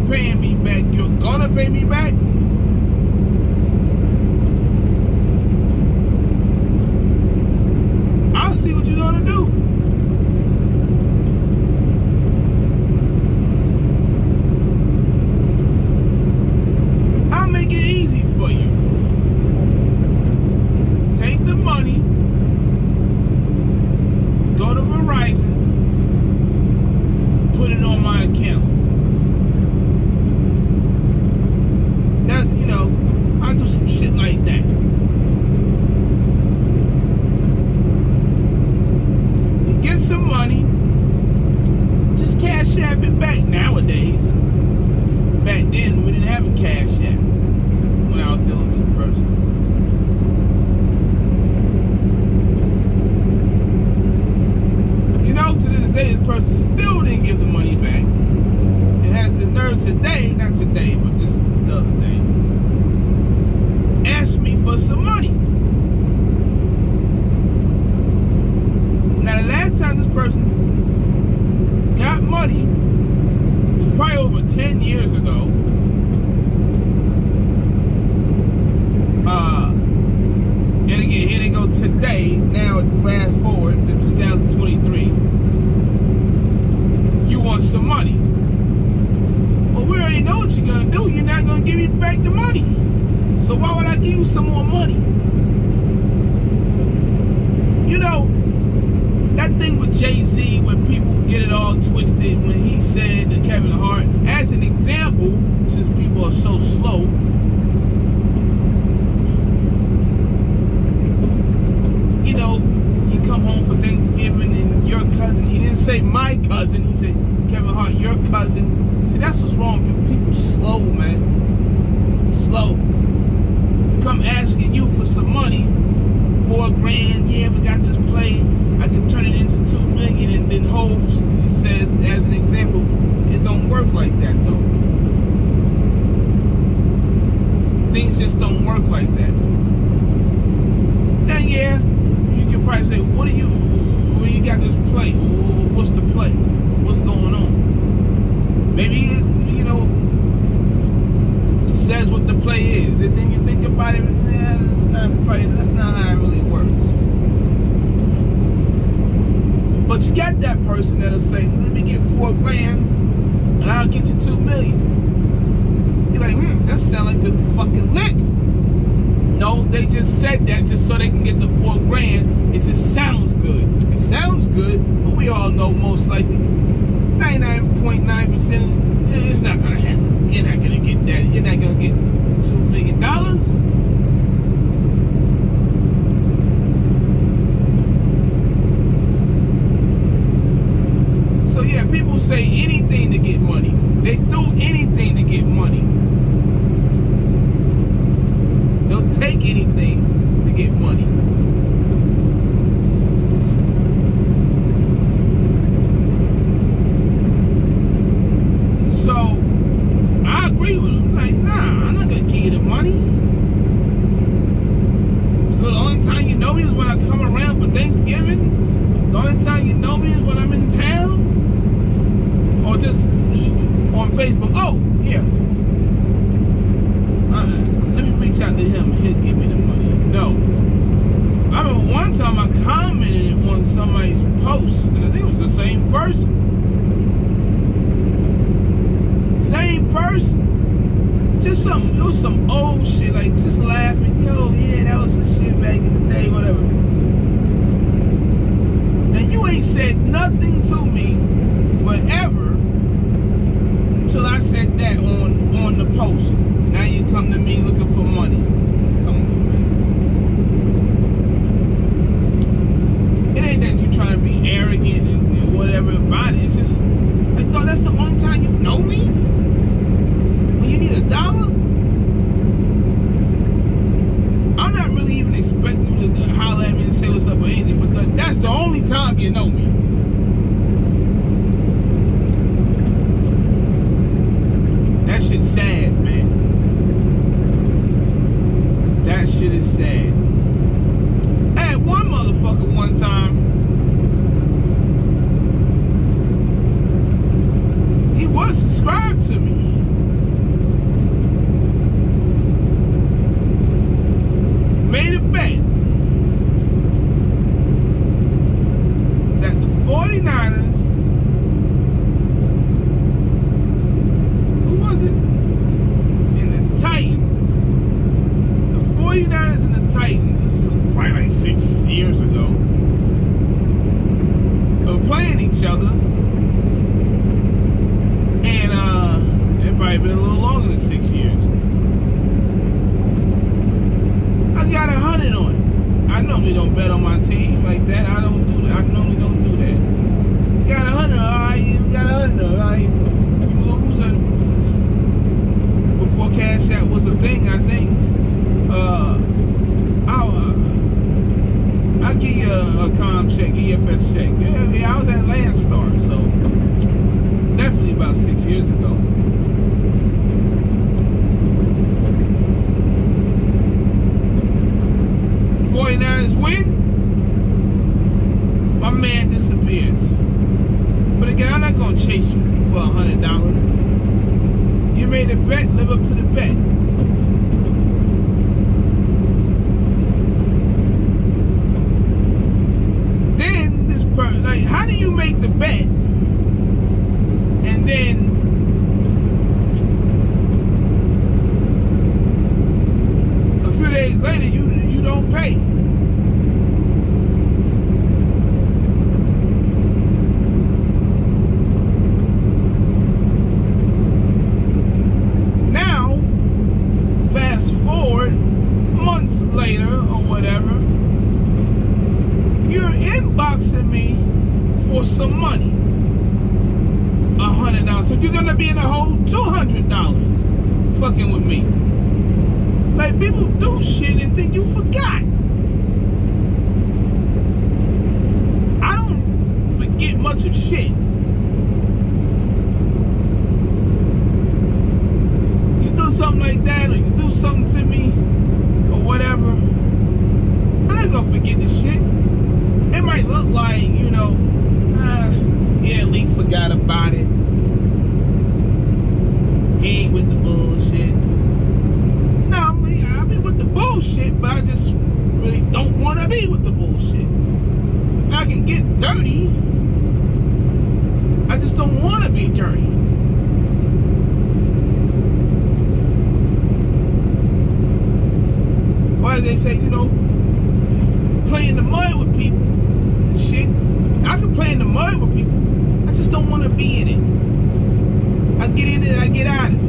paying me back. You're gonna pay me back? I'll see what you're gonna do. I'll make it easy for you. Take the money, go to Verizon, put it on my account. That's, I'll do some shit like that. And get some money, just cash app it back nowadays. Back then, we didn't have a cash app when I was dealing with this person. To this day, this person still didn't give the money back. It has the nerve today, not today, but just the other day, asked me for some money. Now, the last time this person got money was probably over 10 years ago. And again, here they go today. Now, fast forward to 2023. You want some money. Well, we already know what you're going to do. You're not going to give me back the money. So why would I give you some more money? That thing with Jay-Z, where people get it all twisted, when he said to Kevin Hart, as an example, since people are so slow, you come home for Thanksgiving and your cousin, he didn't say my cousin, he said Kevin Hart, your cousin. See, that's what's wrong. People slow, man. Slow. Come asking you for some money, $4,000, yeah, we got this play, I could turn it into $2 million, and then Hov says, as an example, it don't work like that though. Things just don't work like that. Now, yeah, you can probably say, what you got this play? What's the play? What's going on? Maybe, it says what the play is. And then you think about it, that's not how it really works. But you got that person that'll say, let me get $4,000 and I'll get you $2 million. You're like, that sounds like a fucking lick. No, they just said that just so they can get the $4,000. It just sounds good. It sounds good, but we all know most likely 99.9% it's not gonna happen. You're not gonna get that. You're not gonna get $2 million. So yeah, people say anything to get money. They do anything to get money. They'll take anything to get money. So, I agree with them. Like, nah, I'm not gonna give you the money. So the only time you know me is when I come around for Thanksgiving. The only time you know me is when I'm in town. Or just on Facebook. Oh, yeah. Let me reach out to him and he'll give me the money. No. I remember one time I commented on somebody's post, and I think it was the same person. Same person. Just it was some old shit, like just laughing. Yo, yeah, that was some shit back in the day, whatever. And you ain't said nothing to me forever until I said that on the post. Now you come to me looking for money. Come on, man. It ain't that you trying to be arrogant and whatever about it. It's just, I thought that's the only time you know me? When you need $1? I'm not really even expecting you to holler at me and say what's up or anything, but that's the only time you know me. That shit's sad, man. That shit is sad. I had one motherfucker one time. He was subscribed to me. 49ers, who was it? And the Titans. The 49ers and the Titans, this is probably like 6 years ago, they were playing each other. And it probably been a little longer than 6 years. I got 100 on it. I normally don't bet on my team like that. I don't do that. I normally don't do that. You got 100, alright. You got 100, alright. You lose it. Before Cash App was a thing, I think. I'll give you a com check, EFS check. Yeah, I was at Landstar, so definitely about 6 years ago. '49ers win, my man disappears. But again, I'm not gonna chase you for $100. You made a bet, live up to the bet. Then this person, like, how do you make the bet and then a few days later you don't pay? Now, fast forward months later or whatever, you're inboxing me for some money, $100. So you're gonna be in a whole $200 fucking with me. Like, people do shit and think you forgot. I don't forget much of shit. You do something like that, or you do something to me, or whatever, I'm not gonna forget the shit. It might look like, yeah, Lee forgot about it. He ain't with the bullshit. No, I'll be with the bullshit, but I just really don't want to be with the bullshit. I can get dirty. I just don't want to be dirty. Or as they say, play in the mud with people and shit. I can play in the mud with people. I just don't want to be in it. I get in it and I get out of it.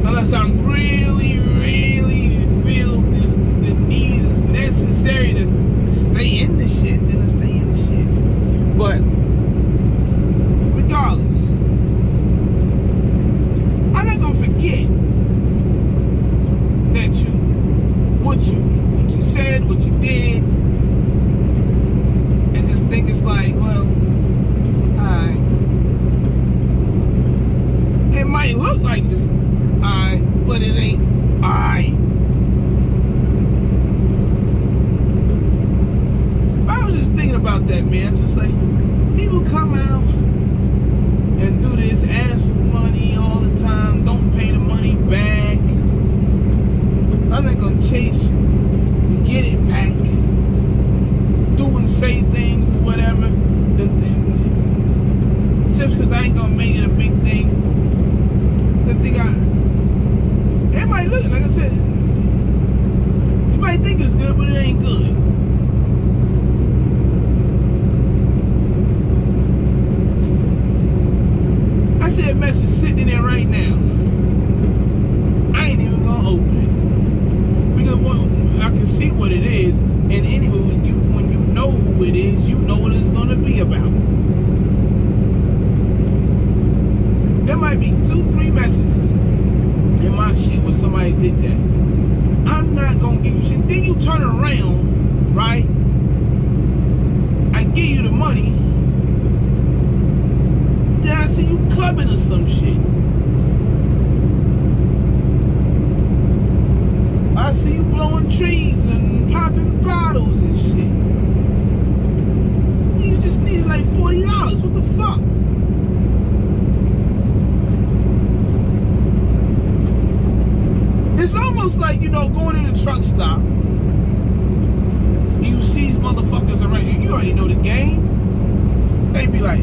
Unless I'm really, really feel the need is necessary to stay in the shit, then I stay in the shit. But regardless, I'm not gonna forget that what you said, what you did, and just think it's like, well, alright. It might look like it's alright, but it ain't alright. I was just thinking about that, man. Just like, people come out and do this, ask for money all the time, don't pay the money back. I'm not gonna chase you to get it back. Do and say things or whatever. Just because I ain't gonna make it a big thing. The thing it might look, like I said, you might think it's good, but it ain't good. I see a message sitting there right now. I ain't even gonna open it. Because I can see what it is, and anyway, when you know who it is, you know what it's gonna be about. There might be 2-3 messages in my shit when somebody did that. I'm not gonna give you shit. Then you turn around, right? I give you the money. Then I see you clubbing or some shit. I see you blowing trees and popping bottles and shit. You just needed like $40. What the fuck? It's almost it's like, going in a truck stop. You see these motherfuckers around you. You already know the game. They be like,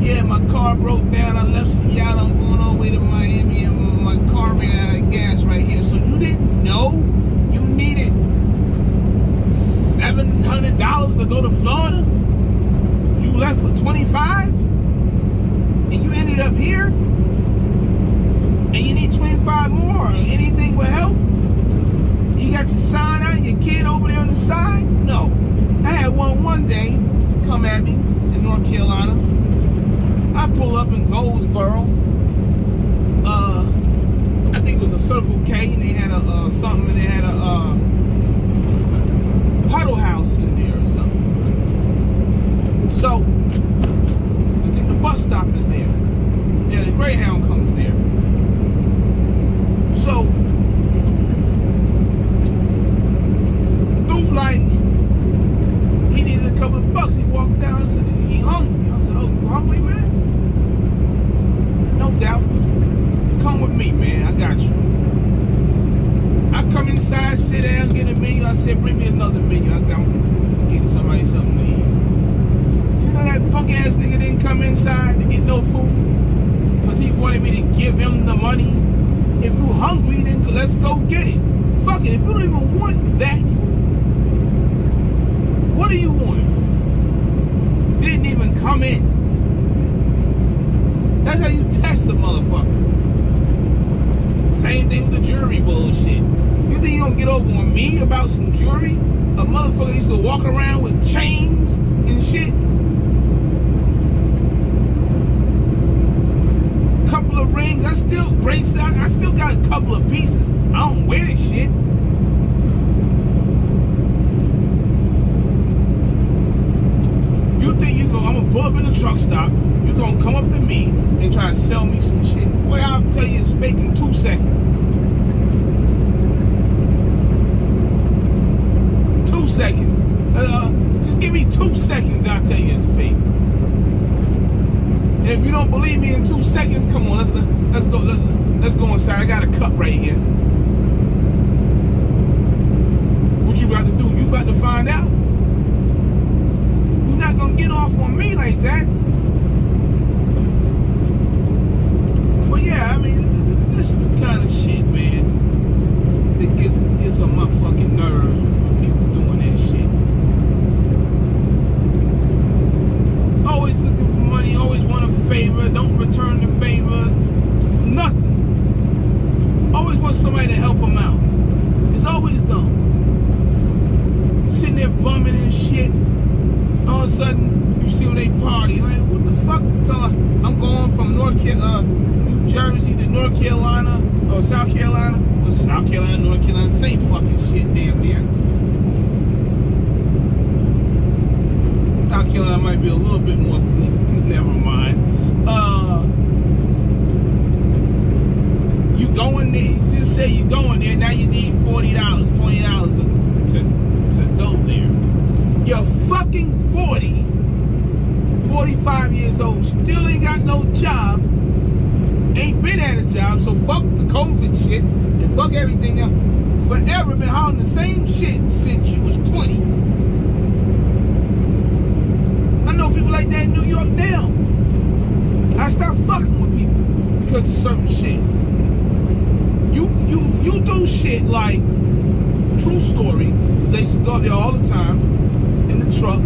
yeah, my car broke down. I left Seattle. I'm going all the way to Miami, and my car ran out of gas right here. So you didn't know you needed $700 to go to Florida? You left with 25, and you ended up here, and you need 25 more. Anything will help. You got your sign out, your kid over there on the side? No. I had one day come at me in North Carolina. I pull up in Goldsboro. I think it was a Circle K, and they had a something, and they had a Huddle House in there or something. So I think the bus stop is there. Yeah, the Greyhound comes there. So dude, like, he needed a couple of bucks. He walked down and said he hungry. I was like, oh, you hungry, man? No doubt. Come with me, man. I got you. I come inside, sit down, get a menu. I said, bring me another menu. I'm getting somebody something to eat. You know that punk ass nigga didn't come inside to get no food because he wanted me to give him the money. If you hungry, then let's go get it. Fuck it. If you don't even want that food, what do you want? Didn't even come in. That's how you test the motherfucker. Same thing with the jury bullshit. You think you don't get over on me about some jury? A motherfucker used to walk around with chains and shit. Couple of rings. I still got a couple of pieces. I don't wear this shit. You think I'm gonna pull up in the truck stop, you gonna come up to me and try to sell me some shit? Boy, I'll tell you it's fake in 2 seconds. 2 seconds. Just give me 2 seconds, I'll tell you it's fake. And if you don't believe me in 2 seconds, come on, let's go inside. I got a cup right here. What you about to do? You about to find out? You're not gonna get off on me like that. But yeah, I mean, this is the kind of shit, man, that gets on my fucking nerves when people doing that shit. Always looking for money, always want a favor, don't return the favor, nothing. Always want somebody to help them out. It's always dumb. Sitting there bumming and shit. All of a sudden, you see when they party. Like, what the fuck? I'm going from New Jersey to North Carolina, or South Carolina. Or South Carolina, North Carolina, same fucking shit damn near. South Carolina might be a little bit more, never mind. You going there, you just say you going there, now you need $40, $20 to go there. You're fucking 40, 45 years old, still ain't got no job, ain't been at a job, so fuck the COVID shit, and fuck everything else. Forever been hollering the same shit since you was 20. I know people like that in New York now. I stopped fucking with people because of certain shit. You do shit like, true story, they used to go up there all the time in the truck.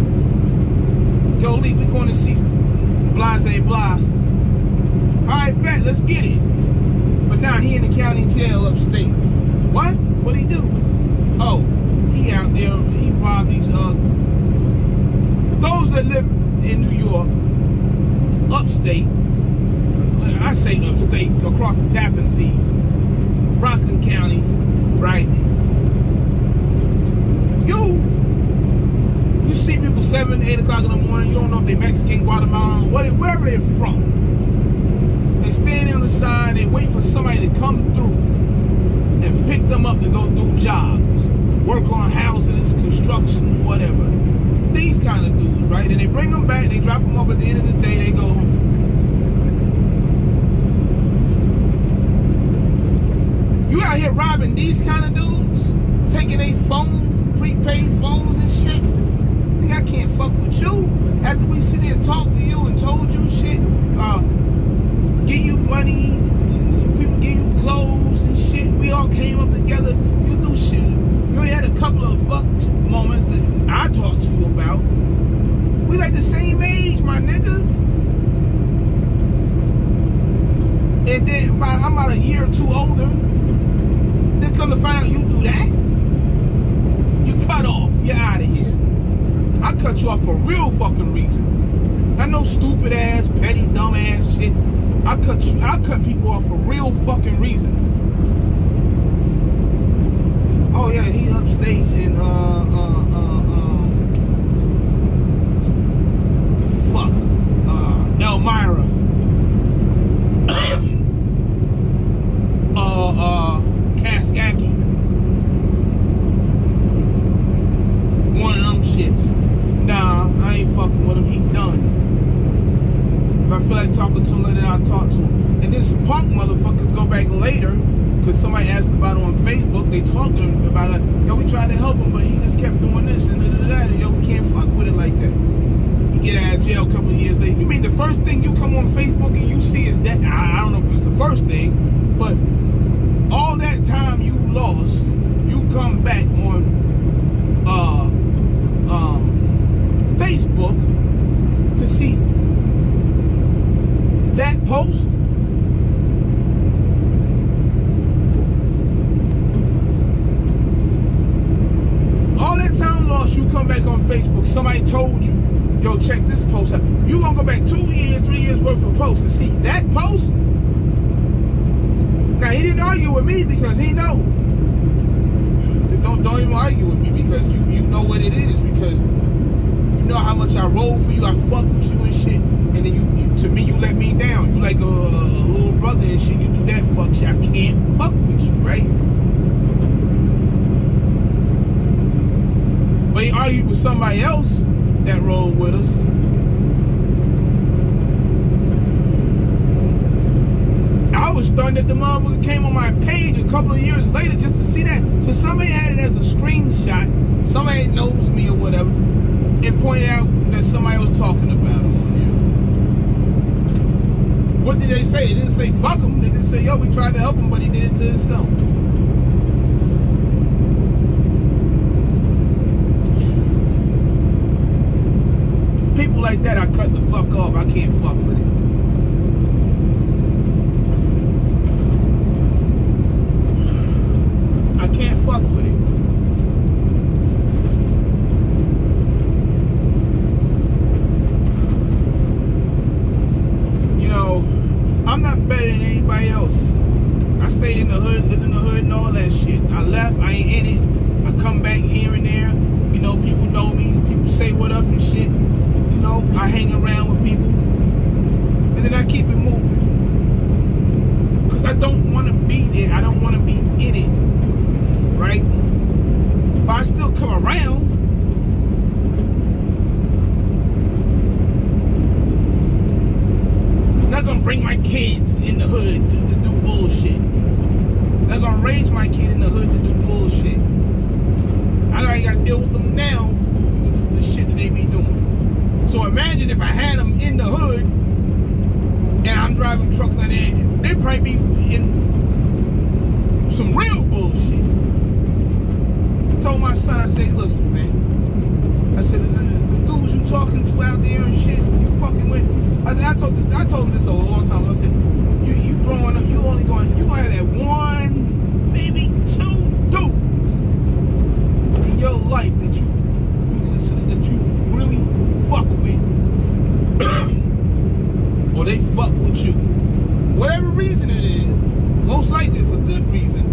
Yo, Lee, we going to see Blase Blah. Alright, bet, let's get it. But now he in the county jail upstate. What? What'd he do? Oh, he out there, he robbed these, those that live in New York, upstate, I say upstate, across the Tappan Zee, Rockland County, right? You see people 7, 8 o'clock in the morning, you don't know if they're Mexican, Guatemalan, wherever they're from. They standing on the side, they wait for somebody to come through and pick them up to go do jobs, work on houses, construction, whatever. These kind of dudes, right? And they bring them back, they drop them off at the end of the day, they go home. You out here robbing these kind of dudes, taking a phone, prepaid phones and shit. Nigga, I can't fuck with you. After we sit here and talk to you and told you shit, give you money, people give you clothes and shit. We all came up together. You do shit. You only had a couple of fuck moments that I talked to you about. We like the same age, my nigga. And then I'm about a year or two older. Then come to find out you do that. You cut off. You're out of here. I cut you off for real fucking reasons. Not no stupid ass, petty, dumb ass shit. I cut people off for real fucking reasons. Oh yeah, he upstate in Elmira. Kaskaki. One of them shits. Nah, I ain't fucking with him. He done. If I feel like talking to him later, I'll talk to him. And then some punk motherfuckers go back later, because somebody asked about it on Facebook. They talking about it. Yo, we tried to help him, but he just kept doing this and that. Yo, we can't fuck with it like that. You get out of jail a couple of years later. You mean the first thing you come on Facebook and you see is that? I don't know if it's the first thing, but all that time you lost, you come back on Facebook to see that post. All that time lost, you come back on Facebook, somebody told you, yo, check this post out. You gonna go back 2 years, 3 years worth of posts to see that post? Now, he didn't argue with me because he know. Don't even argue with me because you know what it is, because you know how much I roll for you, I fuck with you and shit, and then you to me, you let me down. You like a little brother and shit, you do that fuck shit. I can't fuck with you, right? But he argued with somebody else that rolled with us. I was stunned that the motherfucker came on my page a couple of years later just to see that. So somebody had it as a screenshot, somebody knows me or whatever, and pointed out that somebody was talking about him on here. What did they say? They didn't say fuck him. They just say, yo, we tried to help him, but he did it to himself. People like that, I cut the fuck off. I can't fuck with it. I can't fuck with it. You know, I'm not better than anybody else. I stayed in the hood, lived in the hood and all that shit. I left, I ain't in it. I come back here and there. You know, people know me. People say what up and shit. You know, I hang around with people. And then I keep it moving. Because I don't want to be there. I don't want to be in it. Right? But I still come around. I'm not gonna bring my kids in the hood to do bullshit. I'm not gonna raise my kid in the hood to do bullshit. I already gotta deal with them now for the shit that they be doing. So imagine if I had them in the hood and I'm driving trucks like that, they'd probably be in some real bullshit. I told my son, I said, listen, man. I said, the dudes you talking to out there and shit, you fucking with. I told him this a long time ago. I said, you growing up, you gonna have that one, maybe two dudes in your life that you consider that you really fuck with. Or they fuck with you. For whatever reason it is, most likely it's a good reason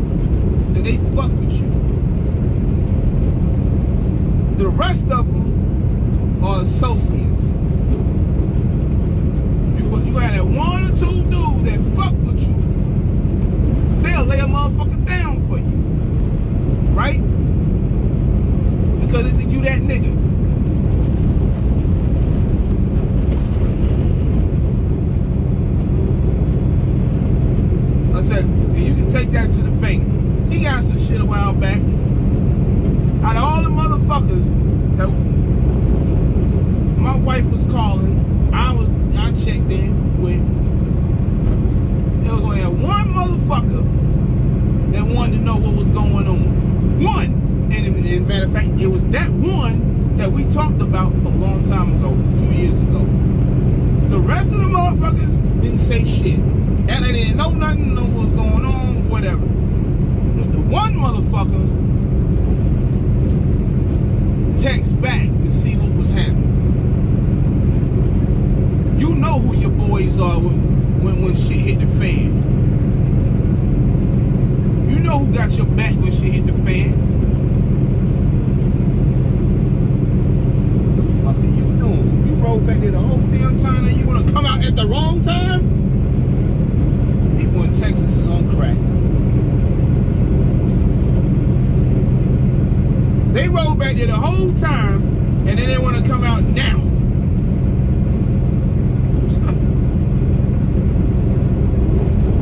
that they fuck with you. The rest of them are associates. You got that one or two dudes that fuck with you, they'll lay a motherfucker down for you. Right? Because you that nigga. I said, and you can take that to the bank. motherfuckers that my wife was calling. I checked in with. There was only one motherfucker that wanted to know what was going on. One, and as a matter of fact, it was that one that we talked about a long time ago, a few years ago. The rest of the motherfuckers didn't say shit. And they didn't know nothing, know what was going on, whatever. But the one motherfucker text back to see what was happening. You know who your boys are when shit hit the fan. You know who got your back when shit hit the fan. What the fuck are you doing? You rolled back there the whole damn time and you want to come out at the wrong time? People in Texas is on crack. They rolled back there the whole time and then they want to come out now.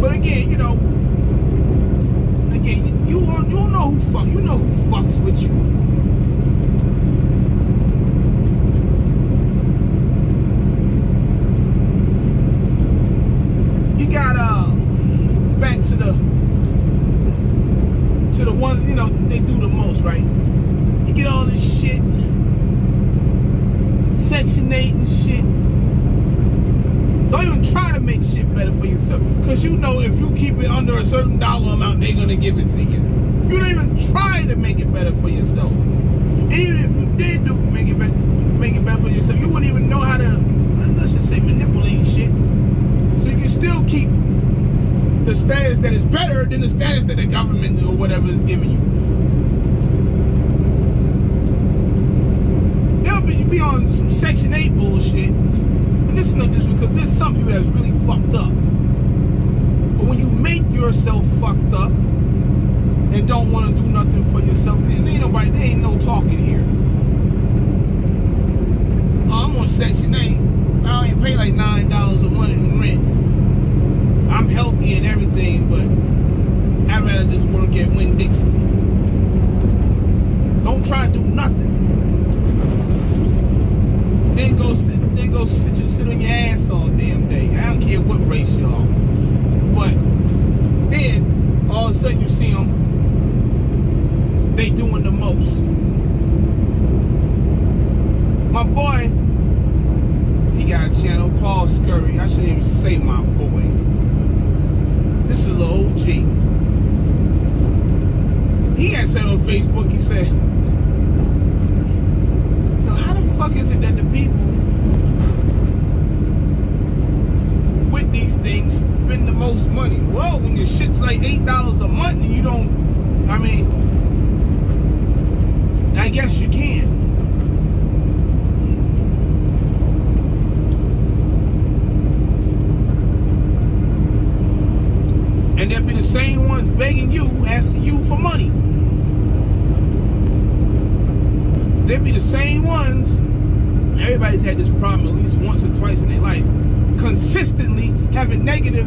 But again, you know, you know who fucks with you. You got back to the ones, you know, they do the most, right? You get all this shit, Section 8 and shit. Don't even try to make shit better for yourself. Because you know if you keep it under a certain dollar amount, they're going to give it to you. You don't even try to make it better for yourself. And even if you did make it better for yourself, you wouldn't even know how to, let's just say, manipulate shit. So you can still keep the status that is better than the status that the government or whatever is giving you. They'll be on some Section 8 bullshit. Listen to this because there's some people that's really fucked up. But when you make yourself fucked up and don't want to do nothing for yourself, there ain't no talking here. I'm on Section 8. I only pay like $9 a month in rent. I'm healthy and everything, but I'd rather just work at Winn-Dixie. Don't try to do nothing. Then go sit on your ass all damn day. I don't care what race you are. But then all of a sudden you see them, they doing the most. My boy, he got a channel, Paul Scurry. I shouldn't even say my boy. This is an OG. He had said on Facebook, he said, how the fuck is it that the people with these things spend the most money? Well, when your shit's like $8 a month and you don't, I mean, I guess you can. And they'll be the same ones begging you, asking you for money. They'll be the same ones. Everybody's had this problem at least once or twice in their life. Consistently having negative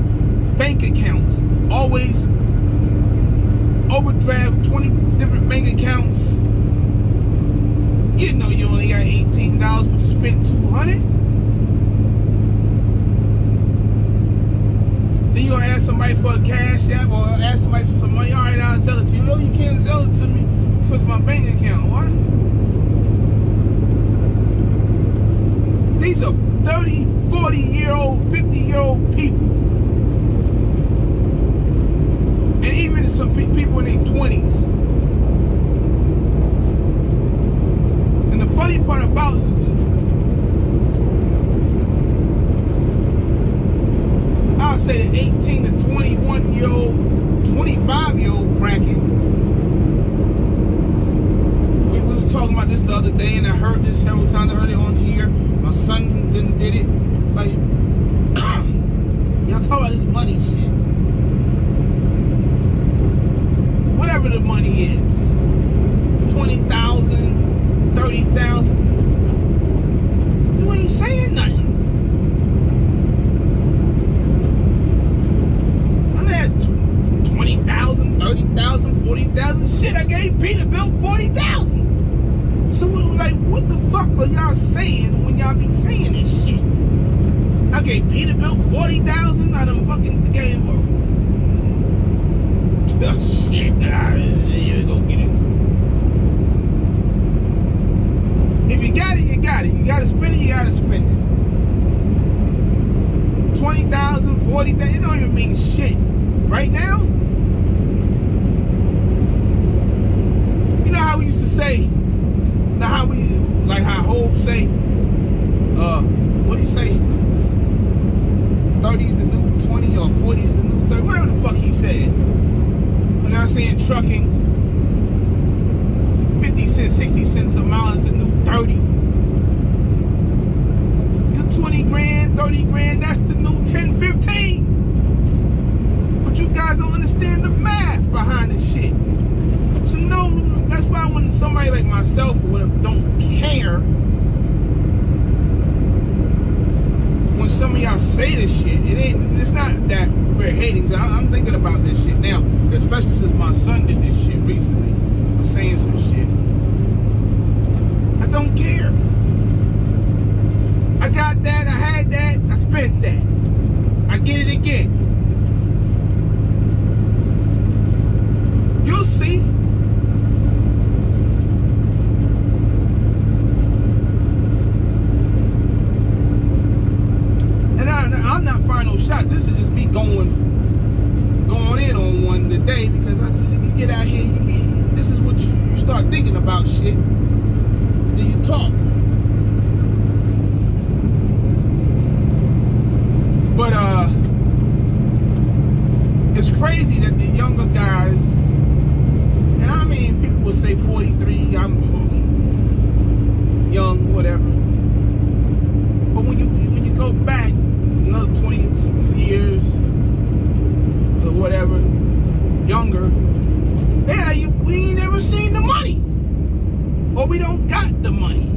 bank accounts. Always overdraft 20 different bank accounts. You know you only got $18, but you spent $200. Then you gonna ask somebody for a cash app or ask somebody for some money. All right, I'll sell it to you. Oh, you can't sell it to me because of my bank account. What? These are 30, 40-year-old, 50-year-old people. And even some people in their 20s. And the funny part about it, I'll say the 18 to 21-year-old, 25-year-old bracket. We were talking about this the other day, and I heard this several times. I heard it on here. My son did it. Like, y'all talk about this money shit. Whatever the money is, 20,000, 30,000. You ain't saying nothing. I'm at 20,000, 30,000, 40,000. Shit, I gave Peterbilt 40,000. So fuck are y'all saying when y'all be saying this shit? I gave Peterbilt $40,000. I done fucking gave shit. Nah, you ain't gonna get into it. If you got it, you got it. You gotta spend it, you gotta spend it. 20,000, 40,000, it don't even mean shit. Right now, you know how we used to say, now how we, like how Hov say, what do you say? 30's the new 20 or 40's the new 30, whatever the fuck he said. When I saying trucking, 50 cents, 60 cents a mile is the new 30. You 20 grand, 30 grand, that's the new 10, 15. But you guys don't understand the math behind this shit. So no, that's why when somebody like myself or whatever don't care, when some of y'all say this shit, it's not that we're hating. Cause I'm thinking about this shit now, especially since my son did this shit recently, was saying some shit. I don't care. I got that, I had that, I spent that. I get it again. You'll see. And I'm not firing no shots. This is just me going in on one today because you get out here, this is what you start thinking about shit. Then you talk. But it's crazy that the younger guys, and I mean people will say 43, I'm young, whatever. But when you go back another 20 years or whatever, younger, we ain't never seen the money. Or we don't got the money.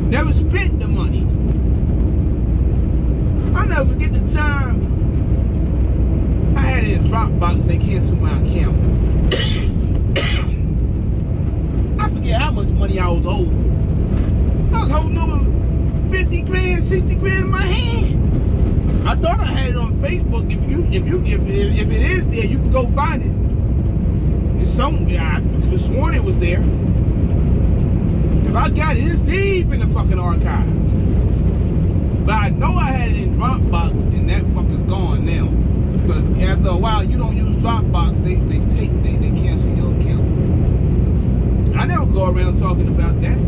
Never spent the money. I'll never forget the time I had it in Dropbox and they canceled my account. I forget how much money I was holding. I was holding over 50 grand, 60 grand in my hand. I thought I had it on Facebook. If it is there, you can go find it. It's somewhere. I could have sworn it was there. If I got it, it's deep in the fucking archives. But I know I had it in Dropbox, and that fucker's gone now. Because after a while, you don't use Dropbox, they cancel your account. I never go around talking about that.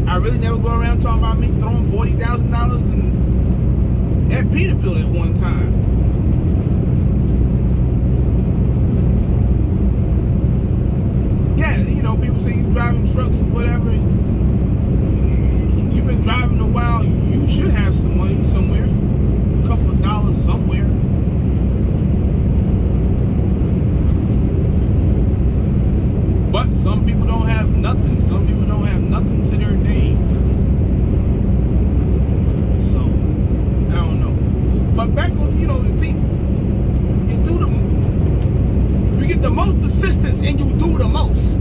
I really never go around talking about me throwing $40,000 in that Peterbilt at one time. Yeah, you know, people say you're driving trucks or whatever. You've been driving a while, you should have some money somewhere. A couple of dollars somewhere. But some people don't have nothing. Some people don't have nothing to their name. So, I don't know. But back on, the people. You get the most assistance and you do the most.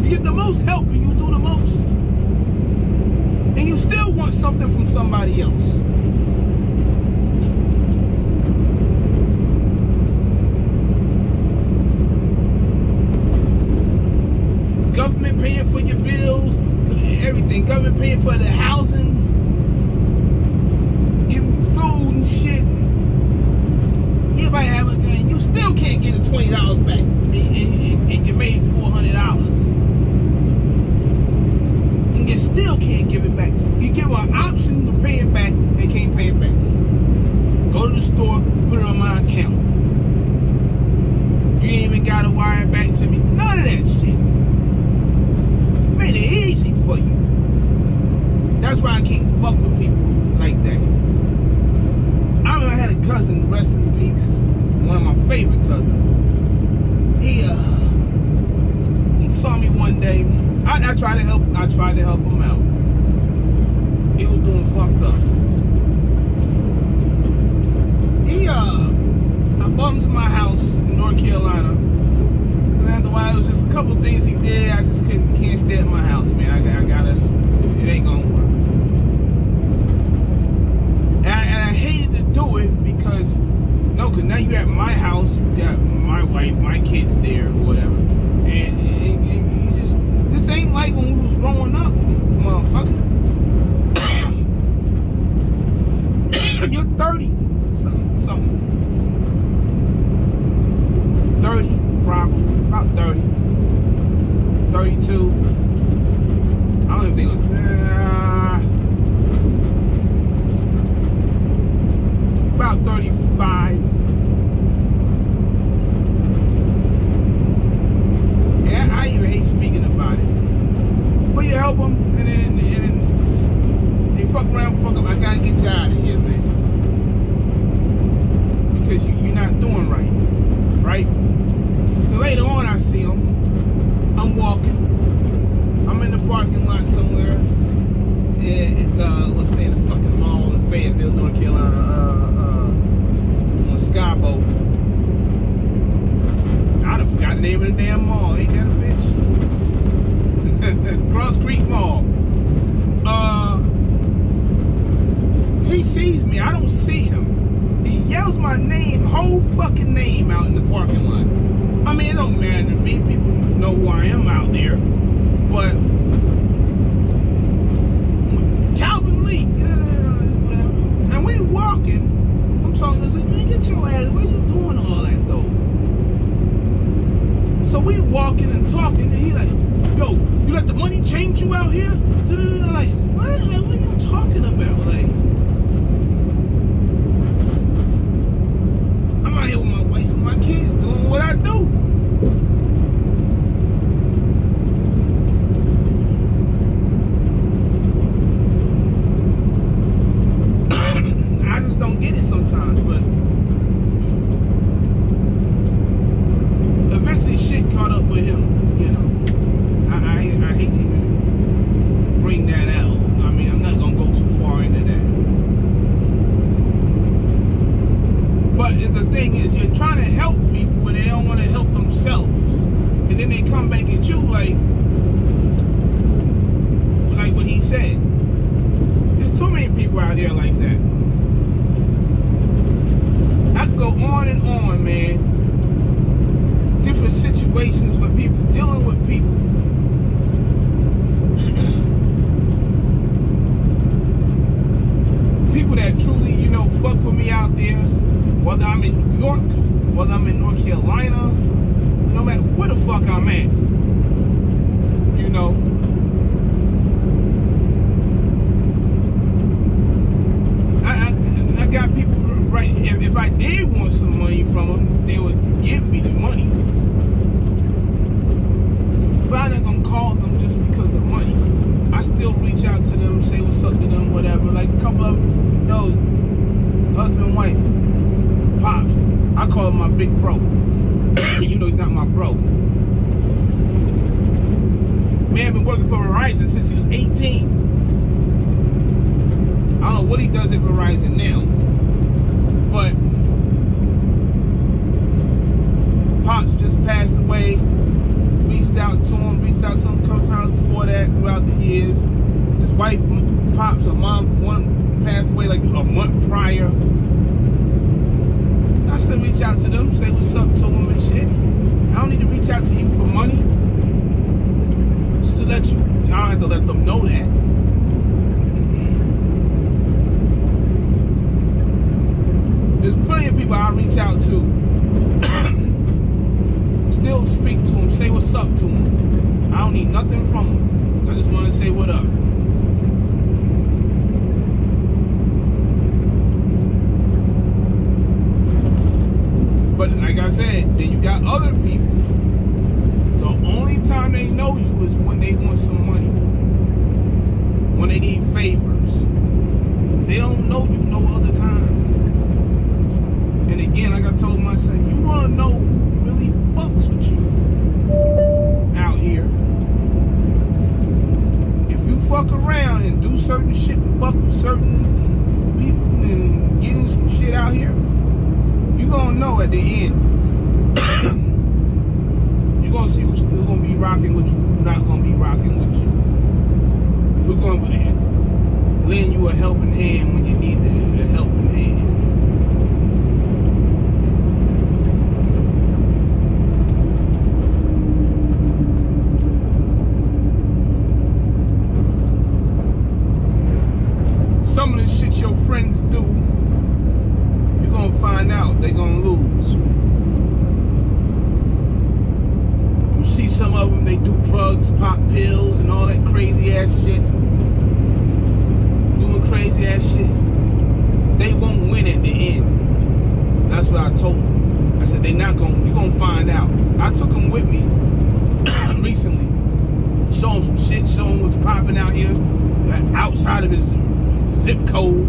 You get the most help and you do the most. And you still want something from somebody else. Government paying for your bills, everything. Government paying for the housing, giving you food and shit. Everybody having a gun. You still can't get the $20 back, and you made $400. And you still can't give it back. You give an option to pay it back, they can't pay it back. Go to the store, put it on my account. You ain't even gotta wire it back to me. None of that shit. Made it easy for you. That's why I can't fuck with people like that. I remember I had a cousin, rest in peace, one of my favorite cousins. He saw me one day. I tried to help him out. He was doing fucked up. I brought him to my house in North Carolina. And after a while, it was just a couple couple things he did, I just can't stay at my house, man. I gotta, it ain't gonna work. And I hated to do it because, no, because now you at my house, you got my wife, my kids there, or whatever. And you just, this ain't like when we was growing up, motherfucker. You're 30, something. 30, probably, about 30. 32. I don't even think it was, about 35. Yeah, I even hate speaking about it. But you help them, and then they fuck around, fuck up. I gotta get you out of here, man. Because you're not doing right? And later on, I see him. I'm walking. I'm in the parking lot somewhere. What's the name of the fucking mall in Fayetteville, North Carolina? On Skyboat. I done forgot the name of the damn mall. Ain't that a bitch? Cross Creek Mall. He sees me. I don't see him. He yells my name, whole fucking name, out in the parking lot. I mean, it don't matter to me. People know who I am out there. But Calvin Lee, whatever. And we walking. I'm talking to him, man, get your ass. What are you doing all that though? So we walking and talking, and he like, yo, you let the money change you out here? Like, what? Like, what are you talking about? Like, I'm out here with my wife and my kids doing what I do. I just don't get it sometimes, but eventually shit caught up with him, you know. I hate to even bring that out. I mean, I'm not gonna go too far into that. But the thing is, you're trying to help people when they don't want to help themselves, and then they come back at you like what he said. There's too many people out there like that. I could go on and on, man. Different situations with people, dealing with people. People that truly, you know, fuck with me out there, whether I'm in New York, whether I'm in North Carolina, no matter where the fuck I'm at, you know. I got people, right, if I did want some money from them, they would give me the money. But I'm not gonna call them just because of money. I still reach out to them, say what's up to them, whatever. Like a couple of, yo, husband, wife, pops. I call him my big bro. You know he's not my bro. Man been working for Verizon since he was 18. I don't know what he does at Verizon now. But Pops just passed away. Reached out to him a couple times before that throughout the years. His wife, Pops, or mom, one passed away like a month prior. I still reach out to them, say what's up to them and shit. I don't need to reach out to you for money. Just to let you, I don't have to let them know that. There's plenty of people I reach out to. Still speak to them, say what's up to them. I don't need nothing from them. I just want to say what up. But like I said, then you got other people. The only time they know you is when they want some money. When they need favors. They don't know you no other time. And again, like I told my son, you want to know who really fucks with you out here. If you fuck around and do certain shit, fuck with certain people and getting some shit out here, you gonna know at the end. You gonna see who's still gonna be rocking with you, who's not gonna be rocking with you. Who's gonna lend you a helping hand when you need a helping hand. Some of the shit your friends do, you're gonna find out they're gonna lose. You see some of them, they do drugs, pop pills, and all that crazy ass shit. Doing crazy ass shit. They won't win at the end. That's what I told them. I said, you're gonna find out. I took them with me recently. Show them some shit, show them what's popping out here, outside of his zip code,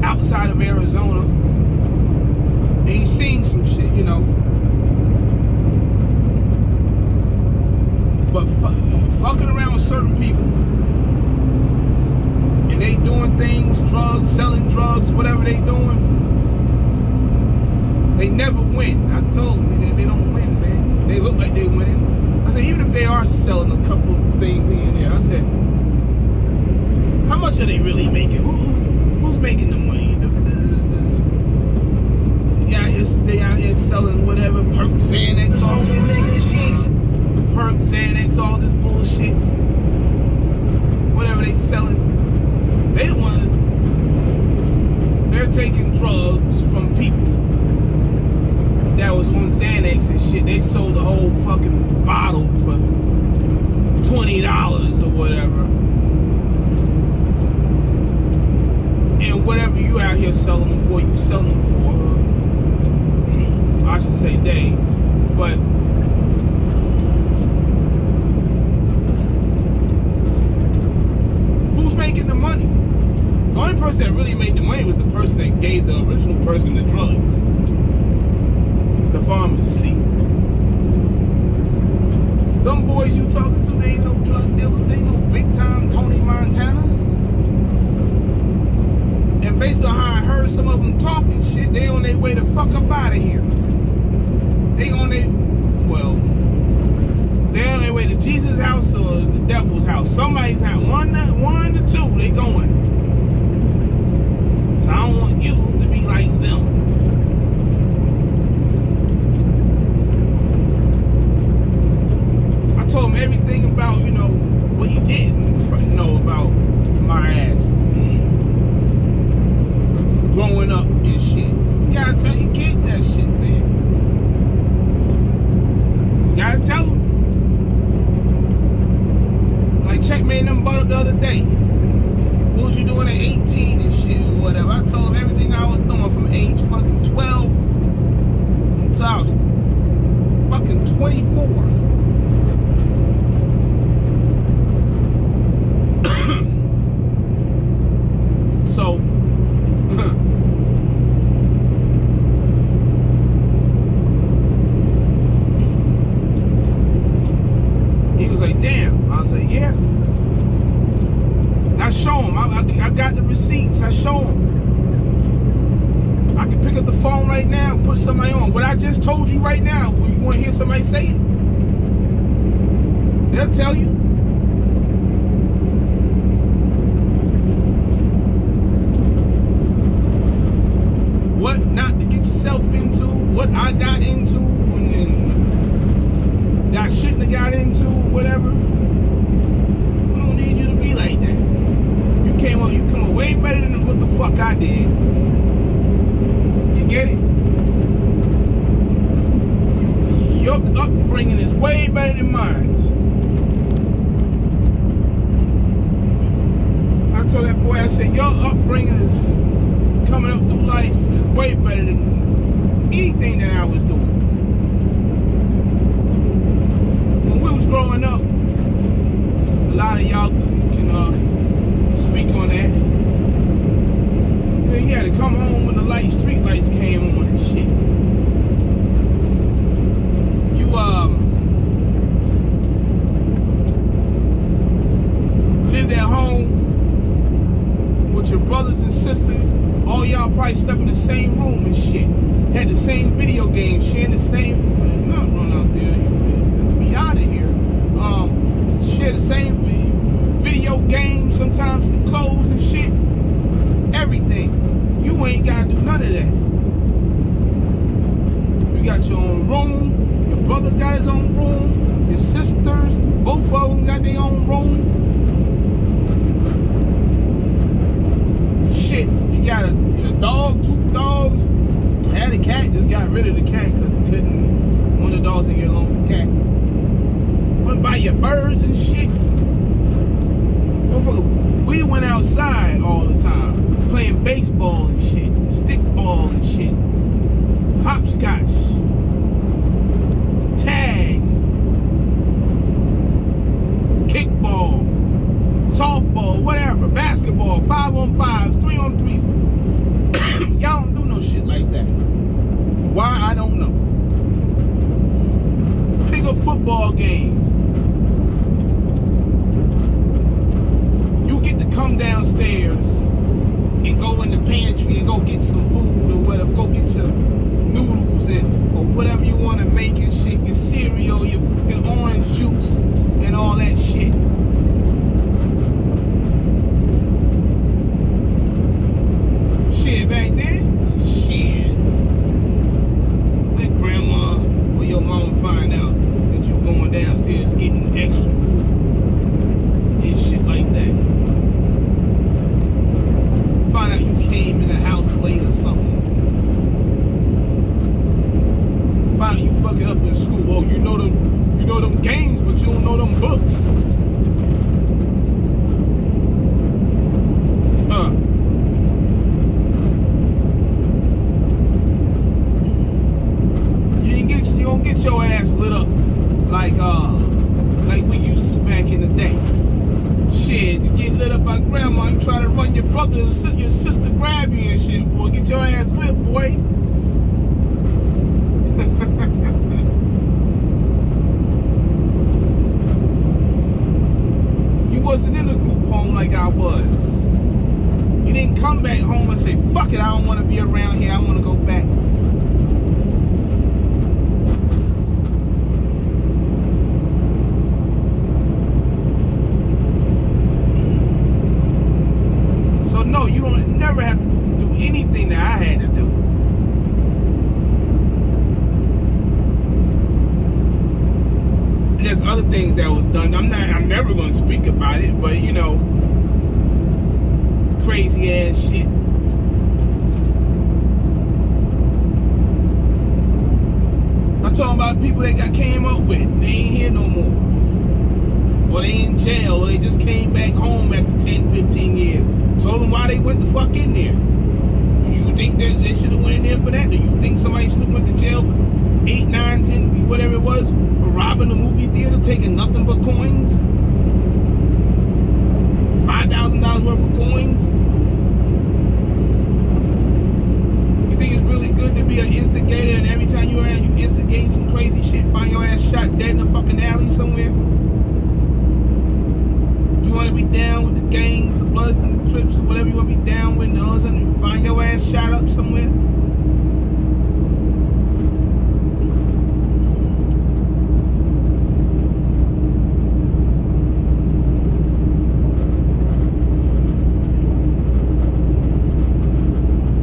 outside of Arizona. And he's seen some shit, you know. But fucking around with certain people, and they doing things, drugs, selling drugs, whatever they doing, they never win. I told them they don't win, man. They look like they winning. I said, even if they are selling a couple of things here and there, I said, how much are they really making? Who's making the money? They out here selling whatever, perk, Xanax, all this shit. Perk, Xanax, all this bullshit. Whatever they selling. They the one. They're taking drugs from people that was on Xanax and shit. They sold the whole fucking bottle for $20 or whatever. And whatever you out here selling them for, you selling them for. I should say they, but who's making the money? The only person that really made the money was the person that gave the original person the drugs. The pharmacy. Them boys you talking to, they ain't no drug dealers, they ain't no big time Tony Montana. And based on how I heard some of them talking shit, they on their way to fuck up out of here. They're on their way to Jesus' house or the devil's house. Somebody's house. One to two, they going. So I don't want you to be like them. I told him everything about, what he did know about my ass. Growing up and shit. You gotta tell your kid that shit, man. Gotta tell them. Like Checkmate them bought up the other day. What was you doing at 18 and shit or whatever? I told him everything I was doing from age fucking 12 until I was fucking 24. So he was like, damn. I was like, yeah. And I show him. I got the receipts. I show him. I can pick up the phone right now and put somebody on. What I just told you right now, you want to hear somebody say it? They'll tell you. What not to get yourself into, what I got into, and that I shouldn't have got into, whatever. I don't need you to be like that. You come away better than what the fuck I did. You get it? Your upbringing is way better than mine. I told that boy, I said, your upbringing is coming up through life is way better than anything that I was doing. When we was growing up, a lot of y'all can speak on that. You had to come home when the street lights came on and shit. You lived at home with your brothers and sisters. All y'all probably slept in the same room and shit. Had the same video game, sharing the same. Not run out there. You have to be out of share the same video games, sometimes clothes and shit. Everything. You ain't gotta do none of that. You got your own room. Your brother got his own room. Your sisters, both of them got their own room. Shit, you got a dog, 2 dogs. Had a cat, just got rid of the cat because it couldn't. One of the dogs didn't get along with the cat. Went by your birds and shit. We went outside all the time, playing baseball and shit, stickball and shit, hopscotch, tag, kickball, softball, whatever, basketball, 5-on-5s, 3-on-3s. Y'all don't do no shit like that. Why? I don't know. Pick up football games. You get to come downstairs and go in the pantry and go get some food or whatever. Go get your noodles and or whatever you want to make and shit. Your cereal, your fucking orange juice and all that shit. Shit, back then, shit. Let grandma or your mama find out that you going downstairs getting extra food and shit like that. Find out you came in the house late or something. Find out you fucking up in school. Oh, you know them games, but you don't know them books. Huh. You don't get your ass lit up like we used to back in the day. Shit, you get lit up by grandma, you try to run your brother and your sister grab you and shit for get your ass whipped, boy. You wasn't in a group home like I was. You didn't come back home and say, fuck it, I don't want to be around here, I want to go back. No, you don't never have to do anything that I had to do. There's other things that was done. I'm never gonna speak about it, but you know, crazy ass shit. I'm talking about people that came up with. They ain't here no more. Or they in jail, or they just came back home after 10, 15 years. Told them why they went the fuck in there. Do you think that they should have went in there for that? Do you think somebody should have went to jail for 8, 9, 10, whatever it was, for robbing a movie theater, taking nothing but coins? $5,000 worth of coins? You think it's really good to be an instigator and every time you're around you instigate some crazy shit, find your ass shot dead in a fucking alley somewhere? You want to be down with the gangs, the Bloods and the Crips, or whatever you want to be down with, and all of a sudden you find your ass shot up somewhere?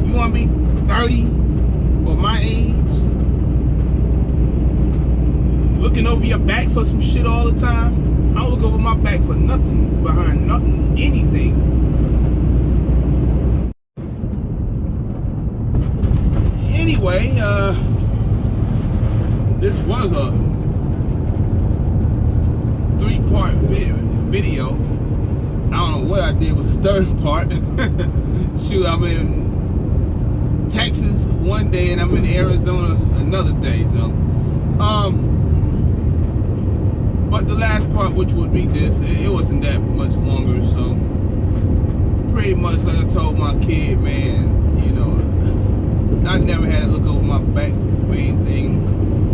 You want to be 30 or my age, looking over your back for some shit all the time? I don't look over my back for nothing, behind nothing, anything. Anyway, this was a 3-part video. I don't know what I did with the 3rd part. Shoot, I'm in Texas one day and I'm in Arizona another day, so but the last part, which would be this, it wasn't that much longer, so pretty much like I told my kid, man, you know, I never had to look over my back for anything,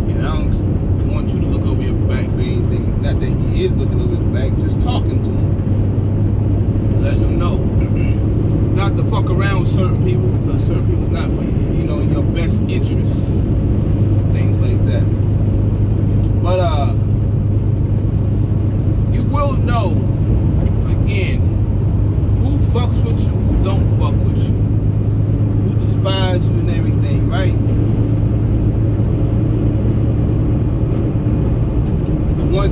and I don't want you to look over your back for anything. Not that he is looking over his back, just talking to him, letting him know not to fuck around with certain people, because certain people's not for you know, in your best interests, things like that. But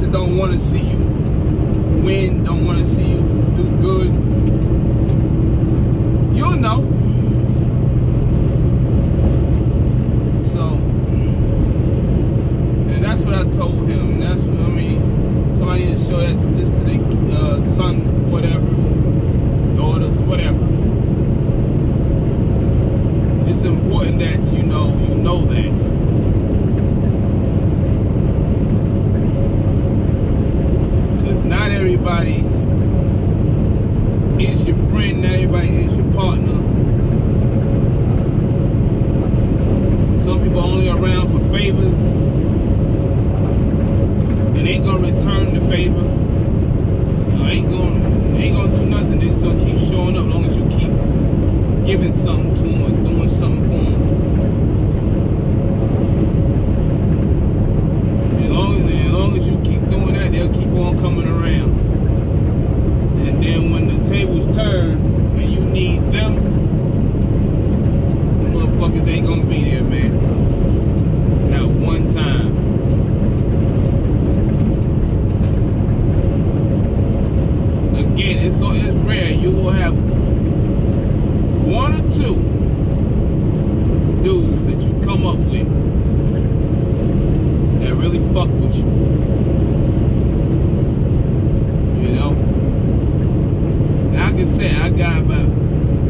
person don't want to see you win, don't want to see you do good, you'll know. So, and that's what I told him. That's what I mean. Somebody need to show that to their son, whatever, daughters, whatever. It's important that you know that. Because not everybody is your friend, not everybody is your partner. Some people are only around for favors, and ain't gonna return the favor. Ain't gonna do nothing. They just gonna keep showing up as long as you keep giving something to them or doing something for them. As long as you keep doing that, they'll keep on coming around. And then when the tables turn and you need them, the motherfuckers ain't gonna be there, man. Not one time. Again, it's rare. You will have one or two dudes that you come up with that really fuck with you. You know? And I can say I got about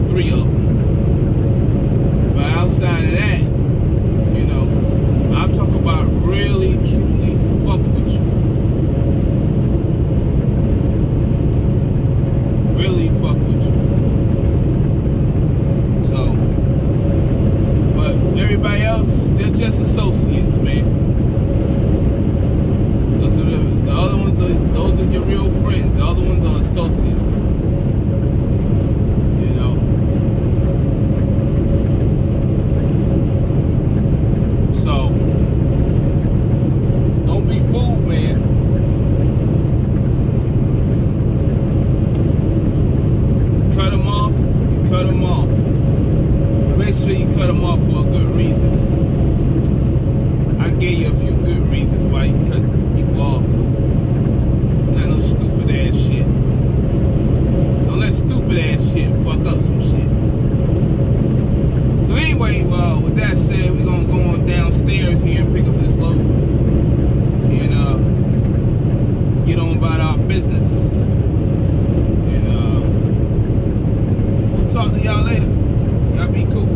3 of them. But outside of that, you know, I'll talk about really, truly fuck with you. Really fuck with you. So, but everybody else, they're just associates, man. Those are the other ones those are your real friends. The other ones are associates. You know. So, don't be fooled, man. Cut them off, you cut them off. Make sure you cut them off for a good reason. I gave you a few good reasons why you cut people off. Not no stupid ass shit. Don't let stupid ass shit fuck up some shit. So anyway, with that said, we're gonna go on downstairs here and pick up this load and get on about our business. And we'll talk to y'all later. Y'all be cool.